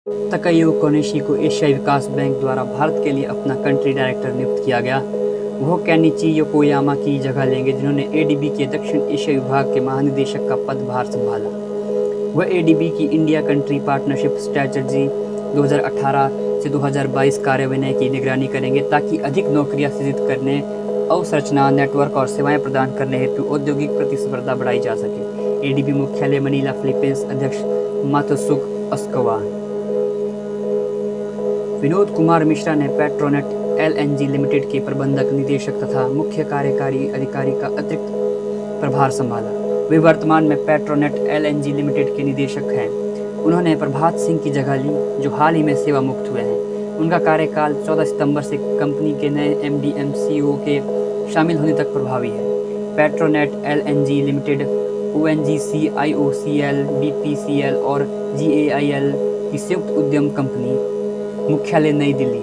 तकायो कोनेशी को एशियाई विकास बैंक द्वारा भारत के लिए अपना कंट्री डायरेक्टर नियुक्त किया गया। वह केनिची योकोयामा की जगह लेंगे, जिन्होंने एडीबी के दक्षिण एशिया विभाग के महानिदेशक का पदभार संभाला। वह एडीबी की इंडिया कंट्री पार्टनरशिप स्ट्रेटजी 2018 से 2022 कार्यान्वयन की निगरानी करेंगे, ताकि अधिक नौकरियां सृजित करने, अवसंरचना, नेटवर्क और सेवाएं प्रदान करने हेतु औद्योगिक प्रतिस्पर्धा बढ़ाई जा सके। एडीबी मुख्यालय मनीला, फिलीपींस। अध्यक्ष मात्सुक अस्कावा। विनोद कुमार मिश्रा ने पेट्रोनेट एलएनजी लिमिटेड के प्रबंधक निदेशक तथा मुख्य कार्यकारी अधिकारी का अतिरिक्त प्रभार संभाला। वे वर्तमान में पेट्रोनेट एलएनजी लिमिटेड के निदेशक हैं। उन्होंने प्रभात सिंह की जगह ली, जो हाल ही में सेवा मुक्त हुए हैं। उनका कार्यकाल 14 सितंबर से कंपनी के नए एमडी सीईओ के शामिल होने तक प्रभावी है। Petronet LNG limited ONGC, IOCL, BPCL और जीएआईएल की संयुक्त उद्यम कंपनी, मुख्यालय नई दिल्ली।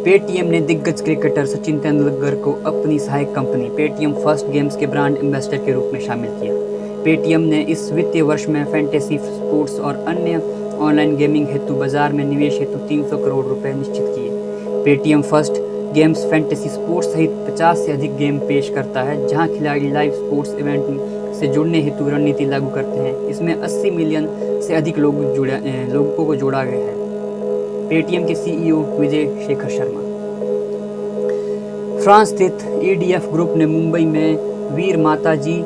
पेटीएम ने दिग्गज क्रिकेटर सचिन तेंदुलकर को अपनी सहायक कंपनी पेटीएम फर्स्ट गेम्स के ब्रांड एम्बेसडर के रूप में शामिल किया। पेटीएम ने इस वित्तीय वर्ष में फैंटेसी स्पोर्ट्स और अन्य ऑनलाइन गेमिंग हेतु बाजार में निवेश हेतु 300 करोड़ रुपए निश्चित किए। Paytm first games fantasy sports सहित 50 से अधिक गेम पेश करता है, जहां खिलाड़ी लाइव स्पोर्ट्स इवेंट से जुड़ने हेतु रणनीति लागू करते हैं। इसमें 80 मिलियन से अधिक लोगों को जोड़ा गया है। पेटीएम के सीईओ विजय शेखर शर्मा। फ्रांस स्थित ईडीएफ ग्रुप ने मुंबई में वीर माताजी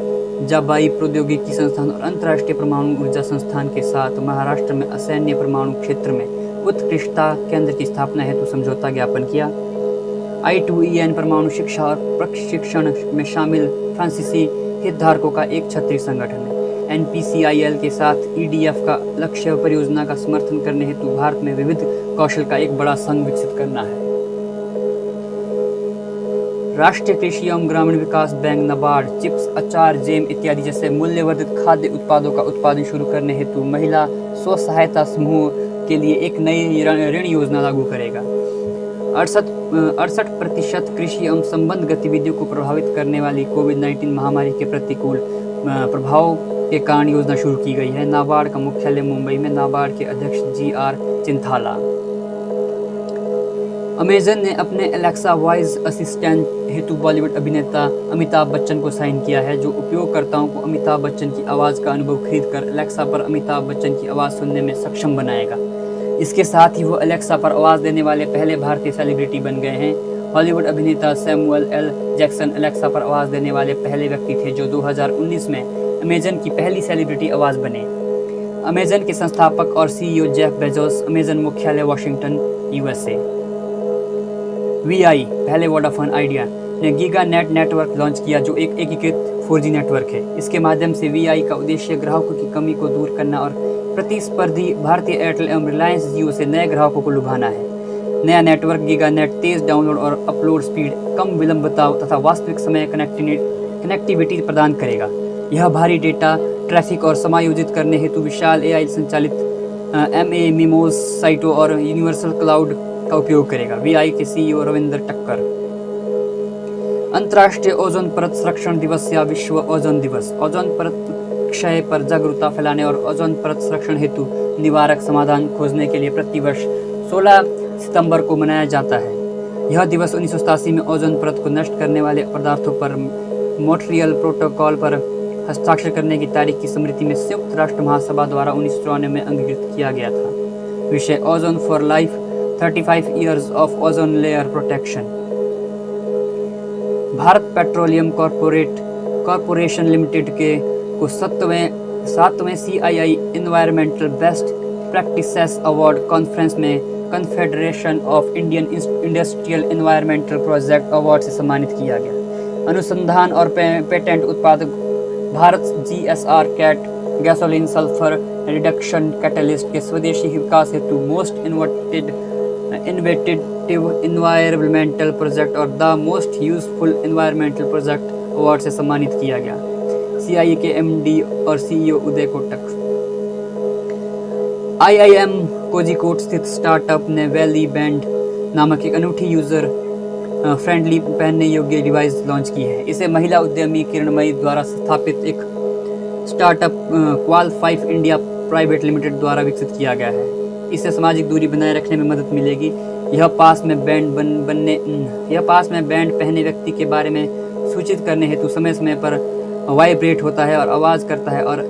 जाबाई प्रौद्योगिकी संस्थान और अंतर्राष्ट्रीय परमाणु ऊर्जा संस्थान के साथ महाराष्ट्र में असैन्य परमाणु क्षेत्र में उत्कृष्टता केंद्र की स्थापना हेतु समझौता ज्ञापन किया। I2EN परमाणु शिक्षा और प्रशिक्षण में शामिल फ्रांसीसी हितधारकों का एक क्षत्रिय संगठन है। NPCIL के साथ EDF का लक्ष्य परियोजना का समर्थन करने हेतु भारत में विविध कौशल का एक बड़ा संघ विकसित करना है। राष्ट्रीय कृषि एवं ग्रामीण विकास बैंक नाबार्ड चिप्स, अचार, जेम इत्यादि जैसे मूल्यवर्धित खाद्य उत्पादों का उत्पादन शुरू करने हेतु महिला स्व सहायता समूह के लिए एक नई ऋण योजना लागू करेगा। 68% कृषि एवं संबद्ध गतिविधियों को प्रभावित करने वाली कोविड-19 महामारी के प्रतिकूल प्रभाव के कारण योजना शुरू की गई है। नाबार्ड का मुख्यालय मुंबई में। नाबार्ड के अध्यक्ष GR चिंथाला। अमेजन ने अपने एलेक्सा वॉइस असिस्टेंट हेतु बॉलीवुड अभिनेता अमिताभ बच्चन को साइन किया है, जो उपयोगकर्ताओं को अमिताभ बच्चन की आवाज़ का अनुभव खरीदकर एलेक्सा पर अमिताभ बच्चन की आवाज़ सुनने में सक्षम बनाएगा। इसके साथ ही वो एलेक्सा पर आवाज़ देने वाले पहले भारतीय सेलिब्रिटी बन गए हैं। हॉलीवुड अभिनेता सैमुअल एल जैक्सन एलेक्सा पर आवाज़ देने वाले पहले व्यक्ति थे, जो 2019 में अमेजन की पहली सेलिब्रिटी आवाज़ बने। अमेजन के संस्थापक और सीईओ जेफ बेजोस। अमेजन मुख्यालय वाशिंगटन, USA। VI पहले वोडाफोन आइडिया ने गीगा नेट नेटवर्क लॉन्च किया, जो एक एकीकृत 4G नेटवर्क है। इसके माध्यम से VI का उद्देश्य ग्राहकों की कमी को दूर करना और प्रतिस्पर्धी भारतीय एयरटेल एवं रिलायंस जियो से नए ग्राहकों को लुभाना है। नया नेटवर्क गीगा नेट तेज डाउनलोड और अपलोड स्पीड, कम विलंबता तथा वास्तविक समय कनेक्टिविटी प्रदान करेगा। यह भारी डेटा ट्रैफिक और समायोजित करने हेतु विशाल AI संचालित MA-MIMOS साइटों और यूनिवर्सल क्लाउड का उपयोग करेगा। VI के सीईओ रविंदर टक्कर। अंतर्राष्ट्रीय ओजोन परत संरक्षण दिवस या विश्व ओजोन दिवस ओजोन परत क्षय पर जागरूकता फैलाने और ओजोन परत संरक्षण हेतु निवारक समाधान खोजने के लिए प्रतिवर्ष 16 सितंबर को मनाया जाता है। यह दिवस 1987 में ओजोन परत को नष्ट करने वाले पदार्थों पर मॉन्ट्रियल प्रोटोकॉल पर हस्ताक्षर करने की तारीख की स्मृति में संयुक्त राष्ट्र महासभा द्वारा 1994 में अंगीकृत किया गया था। विषय ozone for life, 35 years of ozone layer protection. Bharat petroleum corporation limited के को 7वें CII environmental best practices award conference में confederation of Indian industrial environmental project award से सम्मानित किया गया। अनुसंधान और पेटेंट उत्पादक Bharat GSR cat gasoline sulphur reduction catalyst के स्वदेशी विकास हेतु मोस्ट इनोवेटिव इन्वायरमेंटल प्रोजेक्ट और the most useful environmental project award से सम्मानित किया गया। CII के MD और CEO उदय कोटक। IIM कोझिकोड स्थित स्टार्टअप ने वैली बैंड नामक एक अनूठी यूजर फ्रेंडली पहनने योग्य डिवाइस लॉन्च की है। इसे महिला उद्यमी किरणमयी द्वारा स्थापित एक स्टार्टअप क्वाल 5 इंडिया प्राइवेट लिमिटेड द्वारा विकसित किया गया है। इससे सामाजिक दूरी बनाए रखने में मदद मिलेगी। यह पास में बैंड पहने व्यक्ति के बारे में सूचित करने हेतु समय समय पर वाइब्रेट होता है और आवाज़ करता है और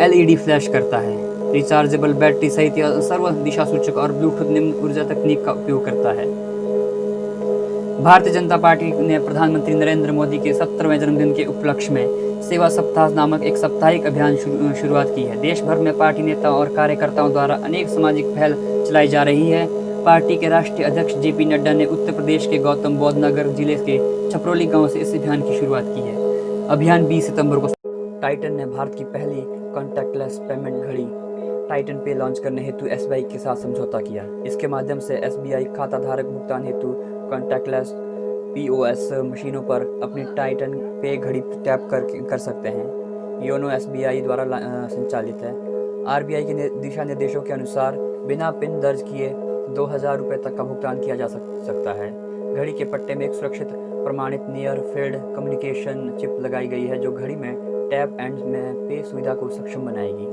LED फ्लैश करता है। रिचार्जेबल बैटरी सहित यह सर्व दिशा सूचक और ब्लूटूथ निम्न ऊर्जा तकनीक का उपयोग करता है। भारतीय जनता पार्टी ने प्रधानमंत्री नरेंद्र मोदी के 70वें जन्मदिन के उपलक्ष्य में सेवा सप्ताह नामक एक साप्ताहिक अभियान शुरुआत की है। देश भर में पार्टी नेताओं और कार्यकर्ताओं द्वारा अनेक सामाजिक पहल चलाई जा रही है। पार्टी के राष्ट्रीय अध्यक्ष JP नड्डा ने उत्तर प्रदेश के गौतम बुद्ध नगर जिले के छपरौली गांव से इस अभियान की शुरुआत की है। अभियान 20 सितंबर को। टाइटन ने भारत की पहली कॉन्टैक्टलेस पेमेंट घड़ी टाइटन पे लॉन्च करने हेतु SBI के साथ समझौता किया। इसके माध्यम से SBI खाता धारक भुगतान हेतु कॉन्टैक्टलेस POS मशीनों पर अपनी टाइटन पे घड़ी टैप कर सकते हैं। योनो SBI द्वारा संचालित है। RBI के दिशा निर्देशों के अनुसार बिना पिन दर्ज किए 2000 रुपये तक का भुगतान किया जा सकता है। घड़ी के पट्टे में एक सुरक्षित प्रमाणित नियर फील्ड कम्युनिकेशन चिप लगाई गई है जो घड़ी में टैप एंड में पे सुविधा को सक्षम बनाएगी।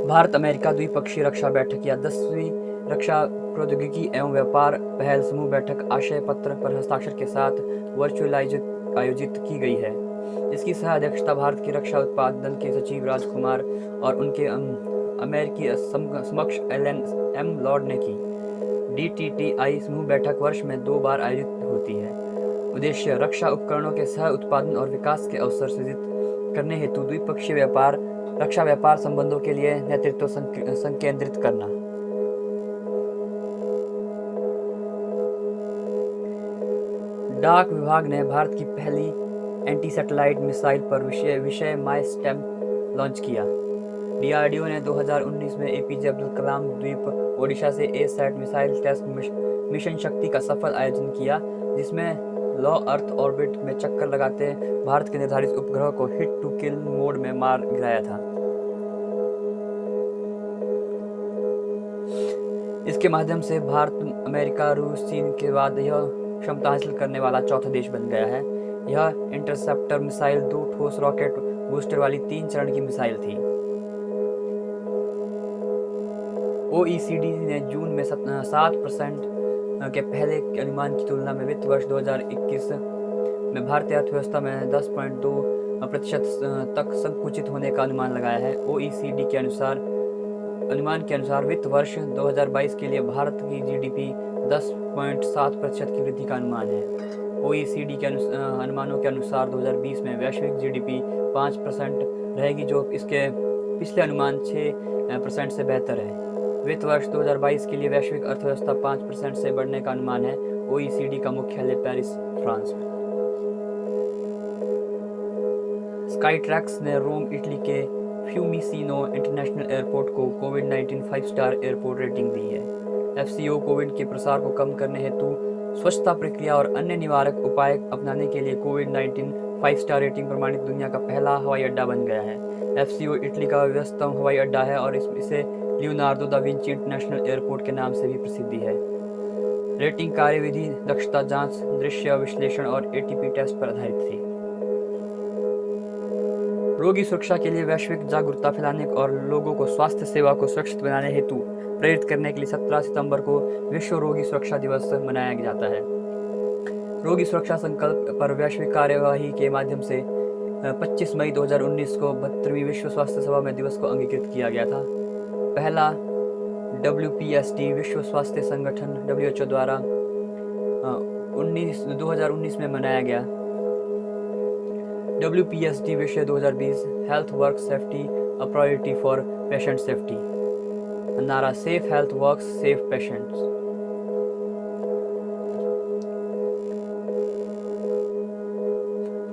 भारत अमेरिका द्विपक्षीय रक्षा बैठक या 10वीं रक्षा प्रौद्योगिकी एवं व्यापार पहल समूह बैठक आशय पत्र पर हस्ताक्षर के साथ वर्चुअल आयोजित की गई है। इसकी सह अध्यक्षता भारत की रक्षा उत्पादन दल के सचिव राजकुमार और उनके अमेरिकी समक्ष एलन M लॉर्ड ने की। DTTI समूह बैठक वर्ष में 2 बार आयोजित होती है। उद्देश्य रक्षा उपकरणों के सह उत्पादन और विकास के अवसर सृजित करने हेतु द्विपक्षीय रक्षा व्यापार संबंधों के लिए नेतृत्व संकेंद्रित करना। डाक विभाग ने भारत की पहली एंटी सैटेलाइट मिसाइल पर विषय माई स्टेम लॉन्च किया। DRDO ने 2019 में APJ अब्दुल कलाम द्वीप ओडिशा से A-SAT मिसाइल टेस्ट मिशन शक्ति का सफल आयोजन किया, जिसमें लो अर्थ ऑर्बिट में चक्कर लगाते भारत के निर्धारित उपग्रह को हिट टू किल मोड में मार गिराया था। इसके माध्यम से भारत अमेरिका, रूस, चीन के बाद यह क्षमता हासिल करने वाला चौथा देश बन गया है। यह इंटरसेप्टर मिसाइल 2 ठोस रॉकेट बूस्टर वाली 3 चरण की मिसाइल थी। OECD ने जून में 7% के पहले के अनुमान की तुलना में वित्त वर्ष 2021 में भारतीय अर्थव्यवस्था में 10.2% तक संकुचित होने का अनुमान लगाया है। OECD के अनुमान के अनुसार वित्त वर्ष 2022 के लिए भारत की GDP 10.7% की वृद्धि का अनुमान है। OECD के अनुमानों के अनुसार 2020 में वैश्विक GDP 5% रहेगी, जो इसके पिछले अनुमान 6% से बेहतर है। वित्त वर्ष 2022 के लिए वैश्विक अर्थव्यवस्था 5% से बढ़ने का अनुमान है। OECD का मुख्यालय पेरिस, फ्रांस में। स्काईट्रैक्स ने रोम, इटली के फ्यूमिसिनो इंटरनेशनल एयरपोर्ट को कोविड-19 5 स्टार एयरपोर्ट रेटिंग दी है। FCO कोविड के प्रसार को कम करने हेतु स्वच्छता प्रक्रिया और अन्य निवारक उपाय अपनाने के लिए कोविड-19 5 स्टार रेटिंग प्रमाणित दुनिया का पहला हवाई अड्डा बन गया है। FCO इटली का व्यस्तम हवाई अड्डा है और इसे Leonardo da Vinci international airport के नाम से भी प्रसिद्धि है। रेटिंग कार्यविधि दक्षता जांच, दृश्य विश्लेषण और ATP टेस्ट पर आधारित थी। रोगी सुरक्षा के लिए वैश्विक जागरूकता फैलाने और लोगों को स्वास्थ्य सेवा को सुरक्षित बनाने हेतु प्रेरित करने के लिए 17 सितंबर को विश्व रोगी सुरक्षा दिवस मनाया जाता है। रोगी सुरक्षा संकल्प पर वैश्विक कार्यवाही के माध्यम से 25 मई 2019 को 72वीं विश्व स्वास्थ्य सभा में दिवस को अंगीकृत किया गया था। पहला WPST विश्व स्वास्थ्य संगठन WHO द्वारा 2019 में मनाया गया। WPST विषय 2020 health work safety a priority for patient safety. नारा safe health works safe patients.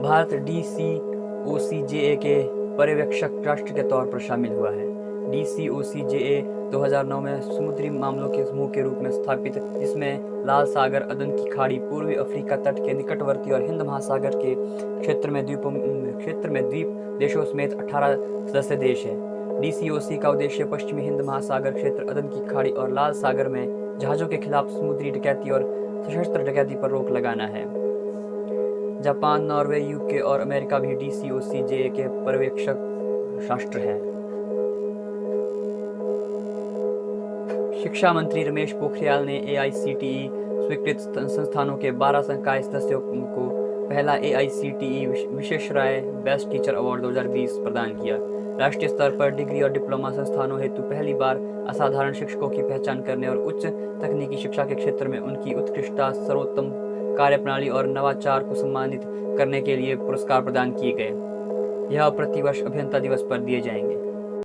Bharat DCOCJA के पर्यवेक्षक राष्ट्र के तौर पर शामिल हुआ है। DCOCJA 2009 में समुद्री मामलों के समूह के रूप में स्थापित, जिसमें लाल सागर, अदन की खाड़ी, पूर्वी अफ्रीका तट के निकटवर्ती और हिंद महासागर के क्षेत्र में द्वीप देशों समेत 18 सदस्य देश हैं। DCOC का उद्देश्य पश्चिमी हिंद महासागर क्षेत्र, अदन की खाड़ी और लाल सागर में जहाज़ों के खिलाफ समुद्री डकैती और सशस्त्र डकैती पर रोक लगाना है। जापान, नॉर्वे, UK और अमेरिका भी DCOCJA के पर्यवेक्षक राष्ट्र हैं। शिक्षा मंत्री रमेश पोखरियाल ने एआईसीटीई स्वीकृत संस्थानों के 12 संकाय सदस्यों को पहला AICTE Visvesvaraya best teacher award 2020 प्रदान किया। राष्ट्रीय स्तर पर डिग्री और डिप्लोमा संस्थानों हेतु पहली बार असाधारण शिक्षकों की पहचान करने और उच्च तकनीकी शिक्षा के क्षेत्र में उनकी उत्कृष्टता, सर्वोत्तम कार्यप्रणाली और नवाचार को सम्मानित करने के लिए पुरस्कार प्रदान किए गए। यह प्रतिवर्ष अभियंता दिवस पर दिए जाएंगे।